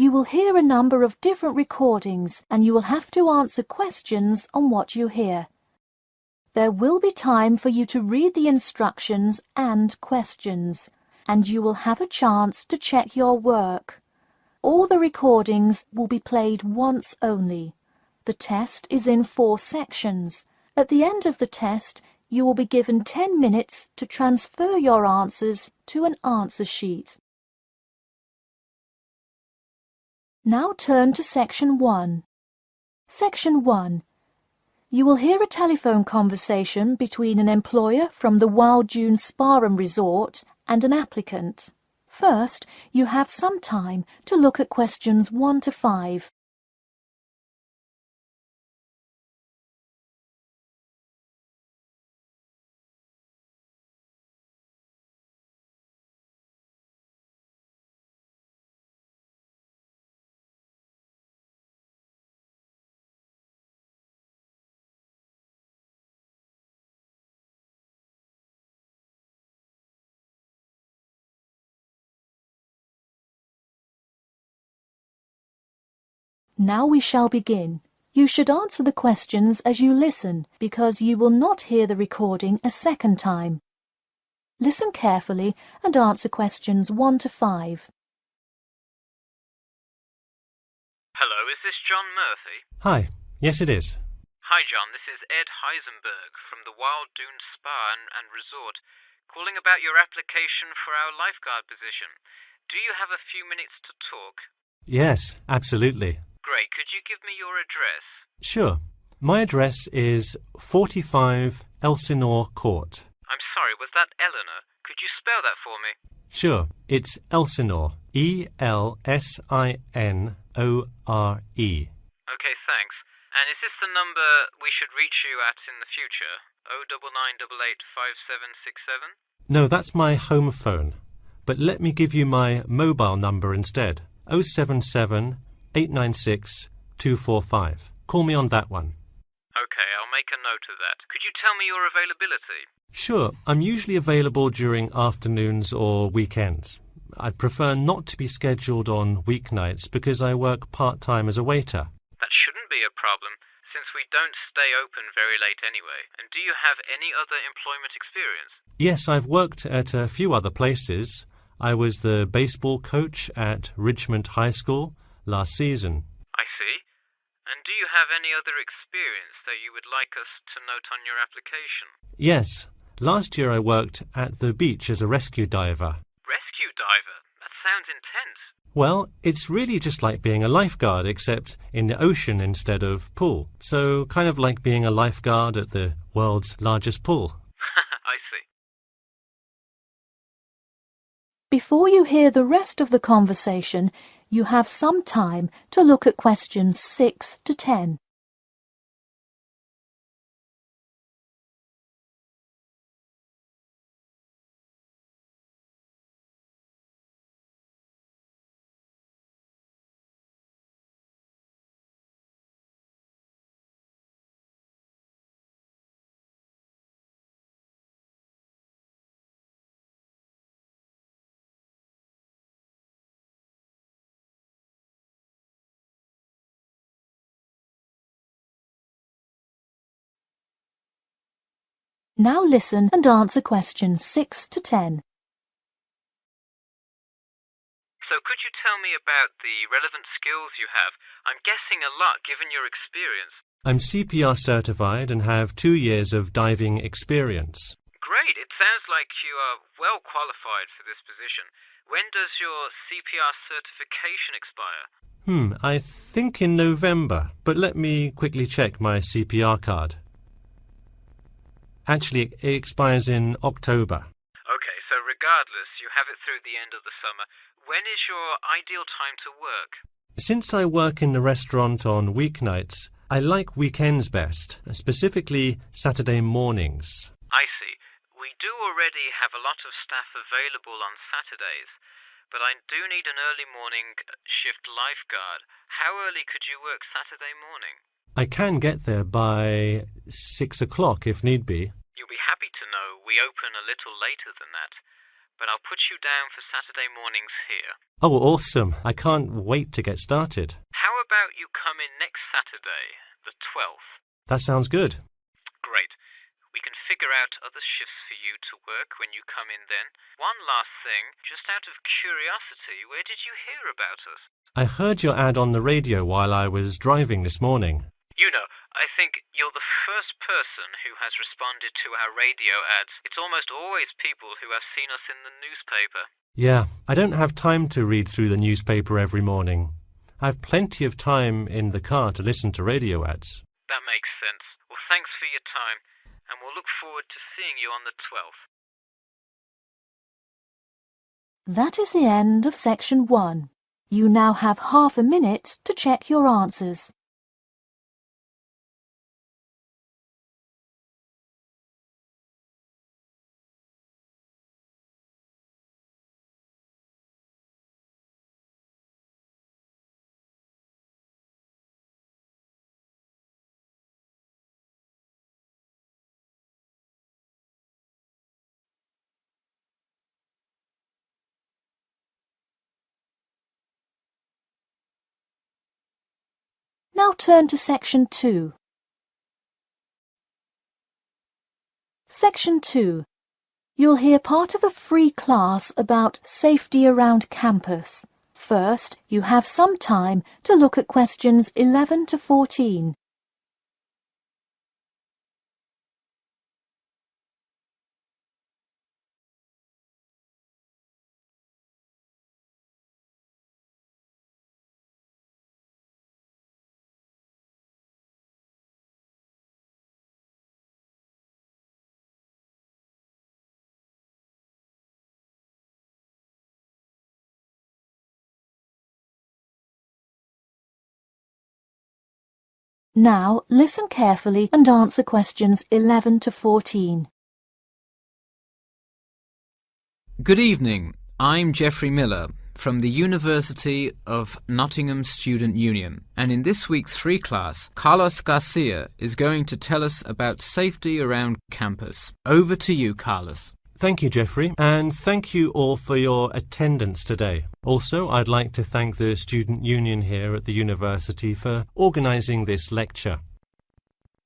You will hear a number of different recordings and you will have to answer questions on what you hear. There will be time for you to read the instructions and questions, and you will have a chance to check your work. All the recordings will be played once only. The test is in 4 sections. At the end of the test, you will be given 10 minutes to transfer your answers to an answer sheet. Now turn to Section 1. Section 1. You will hear a telephone conversation between an employer from the Wild Dune Spa and Resort and an applicant. First, you have some time to look at questions 1 to 5. Now we shall begin. You should answer the questions as you listen, because you will not hear the recording a second time. Listen carefully and answer questions 1 to 5. Hello, is this John Murphy? Hi, yes it is. Hi John, this is Ed Heisenberg from the Wild Dune Spa and Resort, calling about your application for our lifeguard position. Do you have a few minutes to talk? Yes, absolutely. Great, could you give me your address? Sure. My address is 45 Elsinore Court. I'm sorry, was that Eleanor? Could you spell that for me? Sure, it's Elsinore. E-L-S-I-N-O-R-E. Okay, thanks. And is this the number we should reach you at in the future? 099885767? No, that's my home phone. But let me give you my mobile number instead. 077-896-245. Call me on that one. Okay, I'll make a note of that. Could you tell me your availability? Sure, I'm usually available during afternoons or weekends. I'd prefer not to be scheduled on weeknights because I work part-time as a waiter. That shouldn't be a problem, since we don't stay open very late anyway. And do you have any other employment experience? Yes, I've worked at a few other places. I was the baseball coach at Richmond High School last season. I see. And do you have any other experience that you would like us to note on your application? Yes. Last year I worked at the beach as a rescue diver. Rescue diver? That sounds intense. Well, it's really just like being a lifeguard, except in the ocean instead of pool. So kind of like being a lifeguard at the world's largest pool. I see. Before you hear the rest of the conversation, you have some time to look at questions 6 to 10. Now listen and answer questions 6 to 10. So could you tell me about the relevant skills you have? I'm guessing a lot given your experience. I'm CPR certified and have 2 years of diving experience. Great, it sounds like you are well qualified for this position. When does your CPR certification expire? I think in November, but let me quickly check my CPR card. Actually, it expires in October. Okay, so regardless, you have it through the end of the summer. When is your ideal time to work? Since I work in the restaurant on weeknights, I like weekends best, specifically Saturday mornings. I see. We do already have a lot of staff available on Saturdays, but I do need an early morning shift lifeguard. How early could you work Saturday morning? I can get there by 6 o'clock if need be. You'll be happy to know we open a little later than that. but I'll put you down for Saturday mornings here. Oh, awesome. I can't wait to get started. How about you come in next Saturday, the 12th? That sounds good. Great. We can figure out other shifts for you to work when you come in then. One last thing, just out of curiosity, where did you hear about us? I heard your ad on the radio while I was driving this morning. You know, I think you're the first person who has responded to our radio ads. It's almost always people who have seen us in the newspaper. Yeah, I don't have time to read through the newspaper every morning. I have plenty of time in the car to listen to radio ads. That makes sense. Well, thanks for your time, and we'll look forward to seeing you on the 12th. That is the end of section 1. You now have half a minute to check your answers. Now turn to section 2. Section 2. You'll hear part of a free class about safety around campus. First, you have some time to look at questions 11 to 14. Now, listen carefully and answer questions 11 to 14. Good evening. I'm Geoffrey Miller from the University of Nottingham Student Union, and in this week's free class, Carlos Garcia is going to tell us about safety around campus. Over to you, Carlos. Thank you, Geoffrey, and thank you all for your attendance today. Also, I'd like to thank the Student Union here at the university for organising this lecture.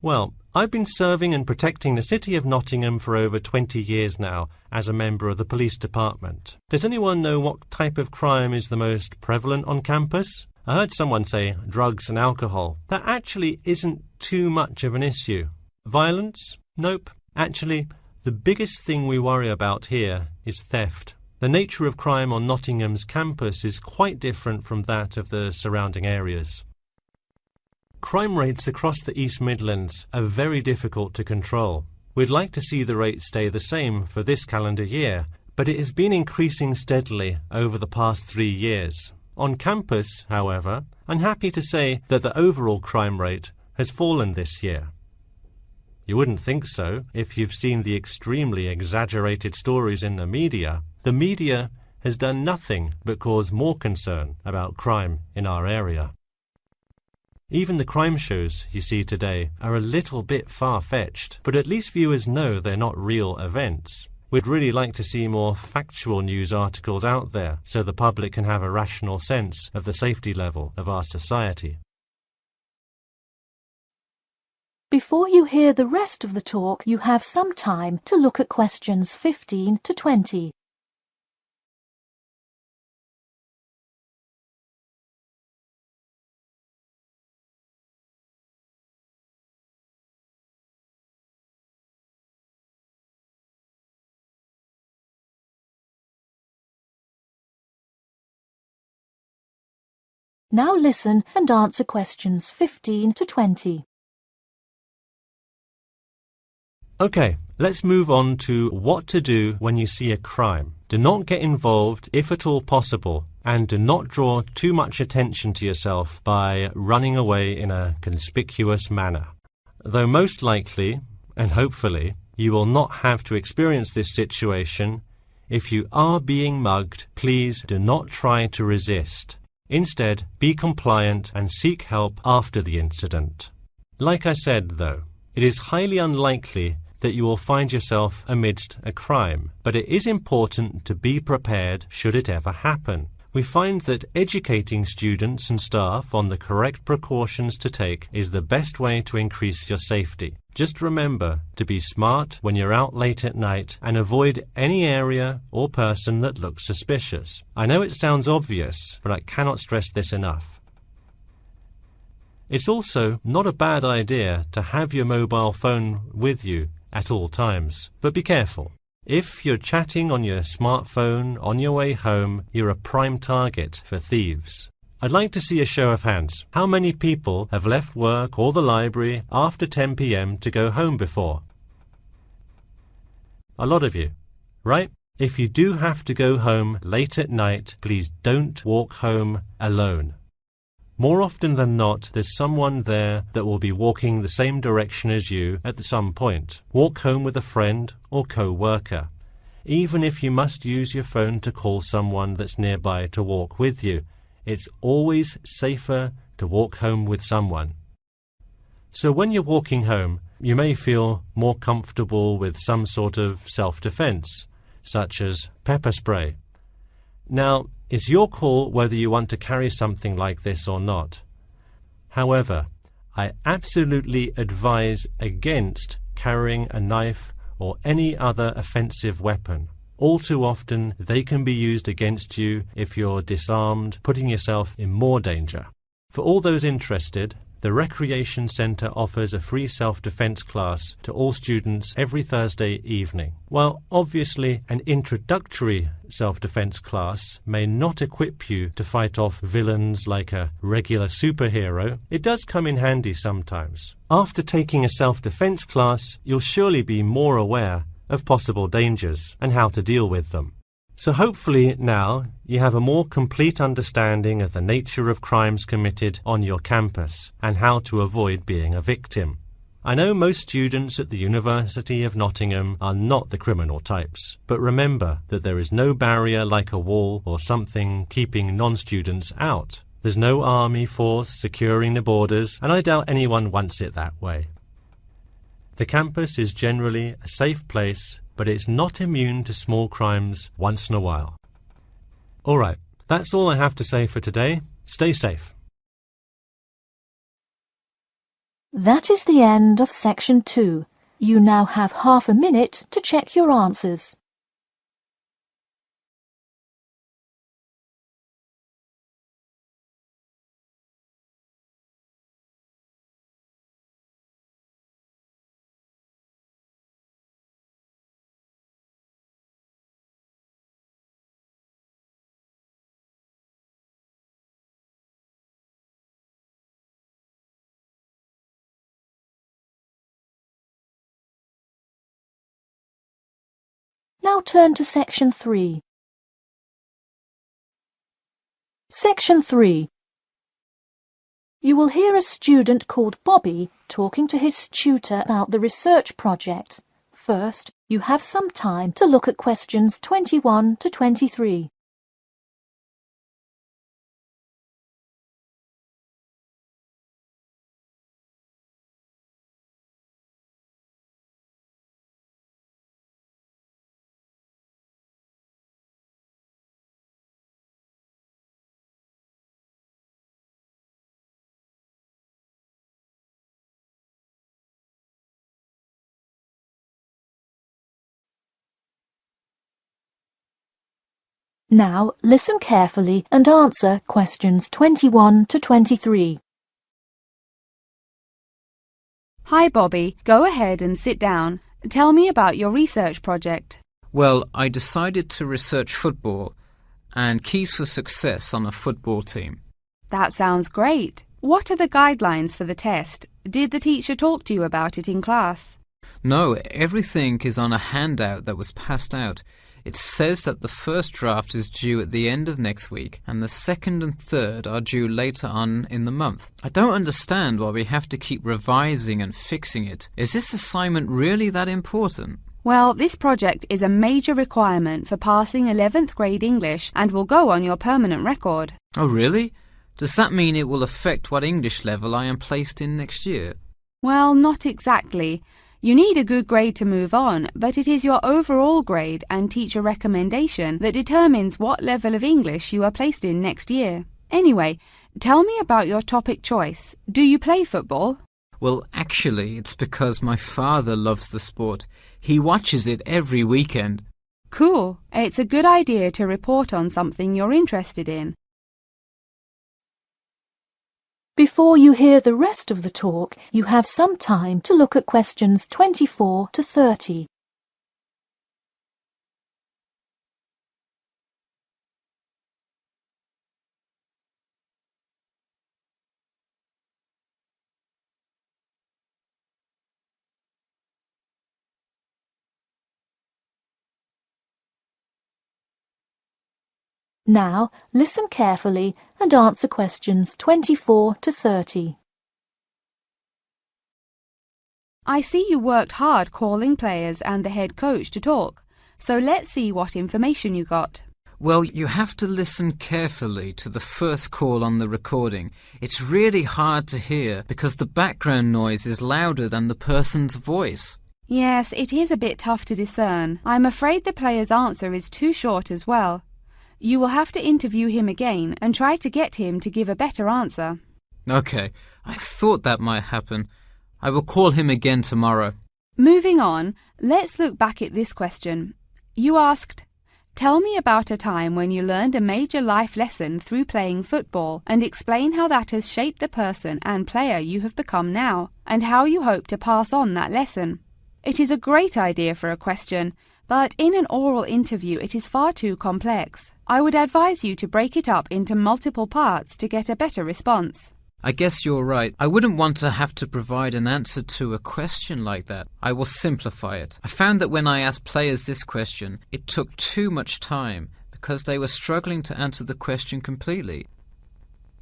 Well, I've been serving and protecting the city of Nottingham for over 20 years now as a member of the police department. Does anyone know what type of crime is the most prevalent on campus? I heard someone say drugs and alcohol. That actually isn't too much of an issue. Violence? Nope. Actually, the biggest thing we worry about here is theft. The nature of crime on Nottingham's campus is quite different from that of the surrounding areas. Crime rates across the East Midlands are very difficult to control. We'd like to see the rate stay the same for this calendar year, but it has been increasing steadily over the past 3 years. On campus, however, I'm happy to say that the overall crime rate has fallen this year. You wouldn't think so if you've seen the extremely exaggerated stories in the media. The media has done nothing but cause more concern about crime in our area. Even the crime shows you see today are a little bit far-fetched, but at least viewers know they're not real events. We'd really like to see more factual news articles out there so the public can have a rational sense of the safety level of our society. Before you hear the rest of the talk, you have some time to look at questions 15 to 20. Now listen and answer questions 15 to 20. Okay, let's move on to what to do when you see a crime. Do not get involved if at all possible, and do not draw too much attention to yourself by running away in a conspicuous manner. Though most likely, and hopefully, you will not have to experience this situation, if you are being mugged, please do not try to resist. Instead, be compliant and seek help after the incident. Like I said, though, it is highly unlikely that you will find yourself amidst a crime, but it is important to be prepared should it ever happen. We find that educating students and staff on the correct precautions to take is the best way to increase your safety. Just remember to be smart when you're out late at night and avoid any area or person that looks suspicious. I know it sounds obvious, but I cannot stress this enough. It's also not a bad idea to have your mobile phone with you at all times, but be careful. If you're chatting on your smartphone on your way home, you're a prime target for thieves. I'd like to see a show of hands. How many people have left work or the library after 10 p.m. to go home before? A lot of you, right? If you do have to go home late at night, please don't walk home alone. More often than not, there's someone there that will be walking the same direction as you at some point. Walk home with a friend or co-worker. Even if you must use your phone to call someone that's nearby to walk with you, it's always safer to walk home with someone. So when you're walking home, you may feel more comfortable with some sort of self-defense, such as pepper spray. Now, it's your call whether you want to carry something like this or not. However, I absolutely advise against carrying a knife or any other offensive weapon. All too often, they can be used against you if you're disarmed, putting yourself in more danger. For all those interested, the Recreation Centre offers a free self-defense class to all students every Thursday evening. While obviously an introductory self-defense class may not equip you to fight off villains like a regular superhero, it does come in handy sometimes. After taking a self-defense class, you'll surely be more aware of possible dangers and how to deal with them. So hopefully now you have a more complete understanding of the nature of crimes committed on your campus and how to avoid being a victim. I know most students at the University of Nottingham are not the criminal types, but remember that there is no barrier like a wall or something keeping non-students out. There's no army force securing the borders, and I doubt anyone wants it that way. The campus is generally a safe place, but it's not immune to small crimes once in a while. All right, that's all I have to say for today. Stay safe. That is the end of section 2. You now have half a minute to check your answers. Now turn to section 3. Section 3. You will hear a student called Bobby talking to his tutor about the research project. First, you have some time to look at questions 21 to 23. Now listen carefully and answer questions 21 to 23. Hi Bobby, go ahead and sit down. Tell me about your research project. Well, I decided to research football and keys for success on a football team. That sounds great. What are the guidelines for the test? Did the teacher talk to you about it in class? No, everything is on a handout that was passed out. It says that the first draft is due at the end of next week and the second and third are due later on in the month. I don't understand why we have to keep revising and fixing it. Is this assignment really that important? Well, this project is a major requirement for passing 11th grade English and will go on your permanent record. Oh, really? Does that mean it will affect what English level I am placed in next year? Well, not exactly. You need a good grade to move on, but it is your overall grade and teacher recommendation that determines what level of English you are placed in next year. Anyway, tell me about your topic choice. Do you play football? Well, actually, it's because my father loves the sport. He watches it every weekend. Cool. It's a good idea to report on something you're interested in. Before you hear the rest of the talk, you have some time to look at questions 24 to 30. Now, listen carefully and answer questions 24 to 30. I see you worked hard calling players and the head coach to talk, so let's see what information you got. Well, you have to listen carefully to the first call on the recording. It's really hard to hear because the background noise is louder than the person's voice. Yes, it is a bit tough to discern. I'm afraid the player's answer is too short as well. You will have to interview him again and try to get him to give a better answer. Okay, I thought that might happen. I will call him again tomorrow. Moving on, let's look back at this question. You asked, tell me about a time when you learned a major life lesson through playing football and explain how that has shaped the person and player you have become now and how you hope to pass on that lesson. It is a great idea for a question, but in an oral interview it is far too complex. I would advise you to break it up into multiple parts to get a better response. I guess you're right. I wouldn't want to have to provide an answer to a question like that. I will simplify it. I found that when I asked players this question, it took too much time because they were struggling to answer the question completely.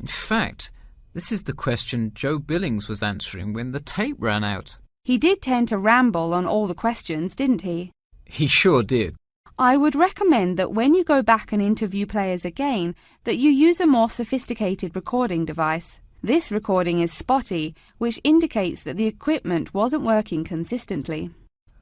In fact, this is the question Joe Billings was answering when the tape ran out. He did tend to ramble on all the questions, didn't he? He sure did. I would recommend that when you go back and interview players again, that you use a more sophisticated recording device. This recording is spotty, which indicates that the equipment wasn't working consistently.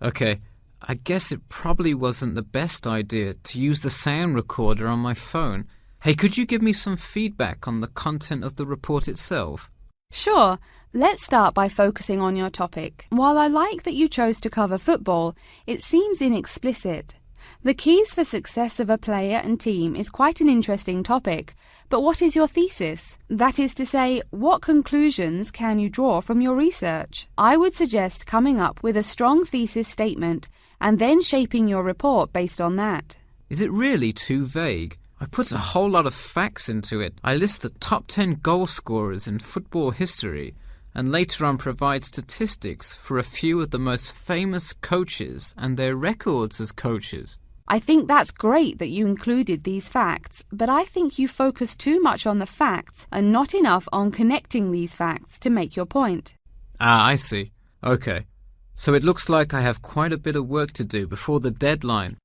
Okay, I guess it probably wasn't the best idea to use the sound recorder on my phone. Hey, could you give me some feedback on the content of the report itself? Sure. Let's start by focusing on your topic. While I like that you chose to cover football, it seems inexplicit. The keys for success of a player and team is quite an interesting topic, but what is your thesis? That is to say, what conclusions can you draw from your research? I would suggest coming up with a strong thesis statement and then shaping your report based on that. Is it really too vague? I put a whole lot of facts into it. I list the top 10 goal scorers in football history and later on provide statistics for a few of the most famous coaches and their records as coaches. I think that's great that you included these facts, but I think you focus too much on the facts and not enough on connecting these facts to make your point. Ah, I see. Okay. So it looks like I have quite a bit of work to do before the deadline.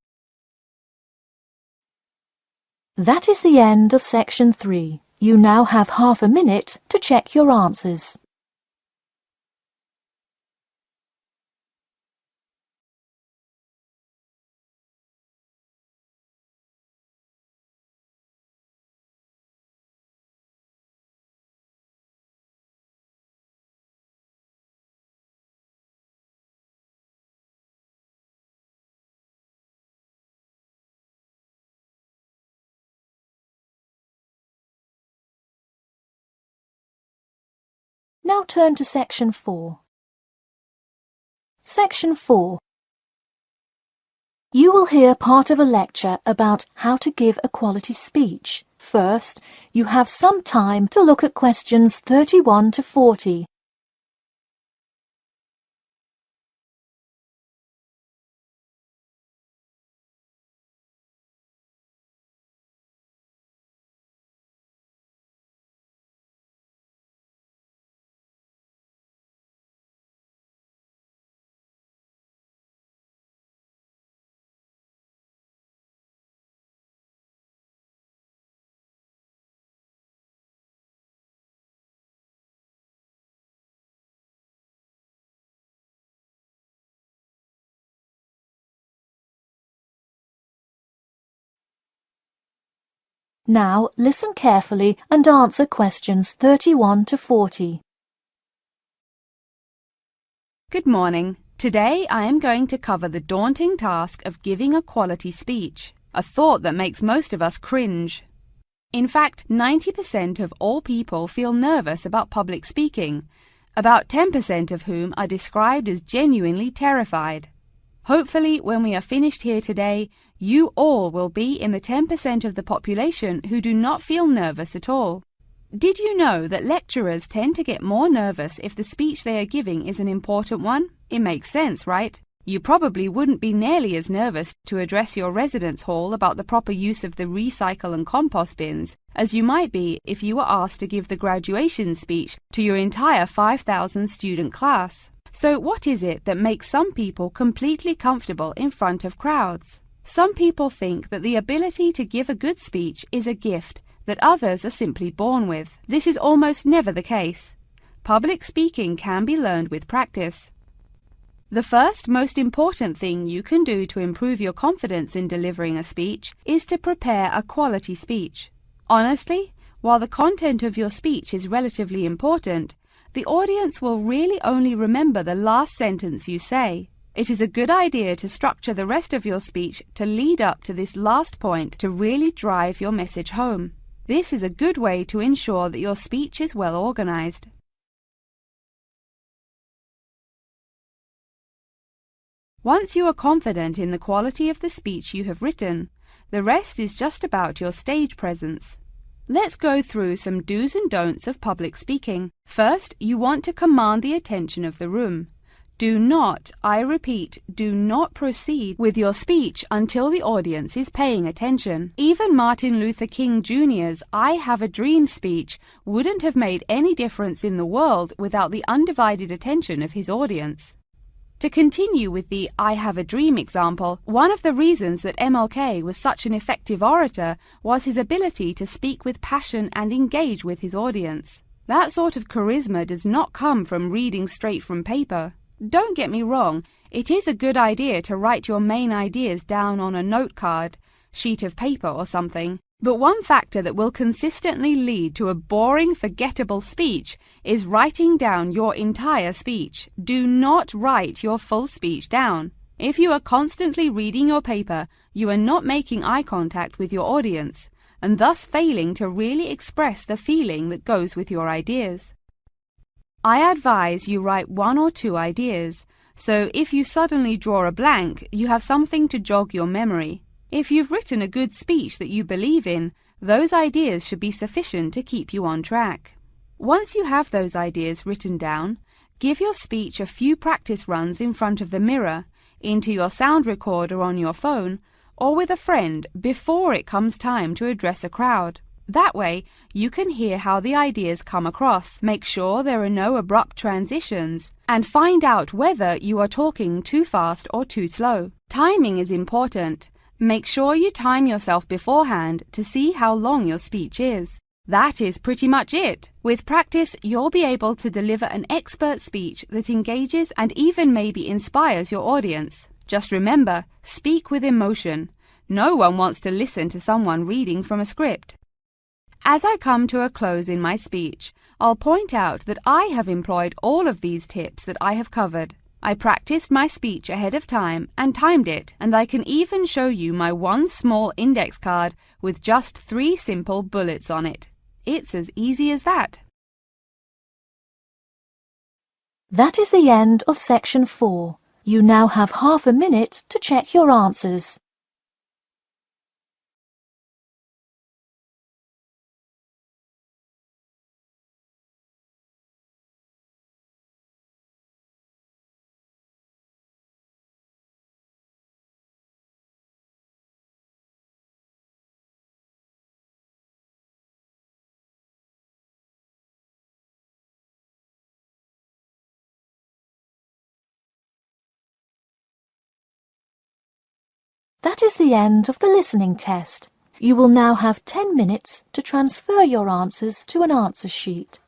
That is the end of section 3. You now have half a minute to check your answers. Now turn to section 4. Section 4. You will hear part of a lecture about how to give a quality speech. First, you have some time to look at questions 31 to 40. Now listen carefully and answer questions 31 to 40. Good morning. Today I am going to cover the daunting task of giving a quality speech, a thought that makes most of us cringe. In fact, 90% of all people feel nervous about public speaking, about 10% of whom are described as genuinely terrified. Hopefully, when we are finished here today, you all will be in the 10% of the population who do not feel nervous at all. Did you know that lecturers tend to get more nervous if the speech they are giving is an important one? It makes sense, right? You probably wouldn't be nearly as nervous to address your residence hall about the proper use of the recycle and compost bins as you might be if you were asked to give the graduation speech to your entire 5,000 student class. So what is it that makes some people completely comfortable in front of crowds? Some people think that the ability to give a good speech is a gift that others are simply born with. This is almost never the case. Public speaking can be learned with practice. The first most important thing you can do to improve your confidence in delivering a speech is to prepare a quality speech. Honestly, while the content of your speech is relatively important, the audience will really only remember the last sentence you say. It is a good idea to structure the rest of your speech to lead up to this last point to really drive your message home. This is a good way to ensure that your speech is well organized. Once you are confident in the quality of the speech you have written, the rest is just about your stage presence. Let's go through some do's and don'ts of public speaking. First, you want to command the attention of the room. Do not, I repeat, do not proceed with your speech until the audience is paying attention. Even Martin Luther King Jr.'s I Have a Dream speech wouldn't have made any difference in the world without the undivided attention of his audience. To continue with the I Have a Dream example, one of the reasons that MLK was such an effective orator was his ability to speak with passion and engage with his audience. That sort of charisma does not come from reading straight from paper. Don't get me wrong, it is a good idea to write your main ideas down on a note card, sheet of paper or something, but one factor that will consistently lead to a boring, forgettable speech is writing down your entire speech. Do not write your full speech down. If you are constantly reading your paper, you are not making eye contact with your audience, and thus failing to really express the feeling that goes with your ideas. I advise you write 1 or 2 ideas, so if you suddenly draw a blank, you have something to jog your memory. If you've written a good speech that you believe in, those ideas should be sufficient to keep you on track. Once you have those ideas written down, give your speech a few practice runs in front of the mirror, into your sound recorder on your phone, or with a friend before it comes time to address a crowd. That way, you can hear how the ideas come across, make sure there are no abrupt transitions, and find out whether you are talking too fast or too slow. Timing is important. Make sure you time yourself beforehand to see how long your speech is. That is pretty much it. With practice, you'll be able to deliver an expert speech that engages and even maybe inspires your audience. Just remember, speak with emotion. No one wants to listen to someone reading from a script. As I come to a close in my speech, I'll point out that I have employed all of these tips that I have covered. I practiced my speech ahead of time and timed it, and I can even show you my one small index card with just 3 simple bullets on it. It's as easy as that. That is the end of section 4. You now have half a minute to check your answers. That is the end of the listening test. You will now have 10 minutes to transfer your answers to an answer sheet.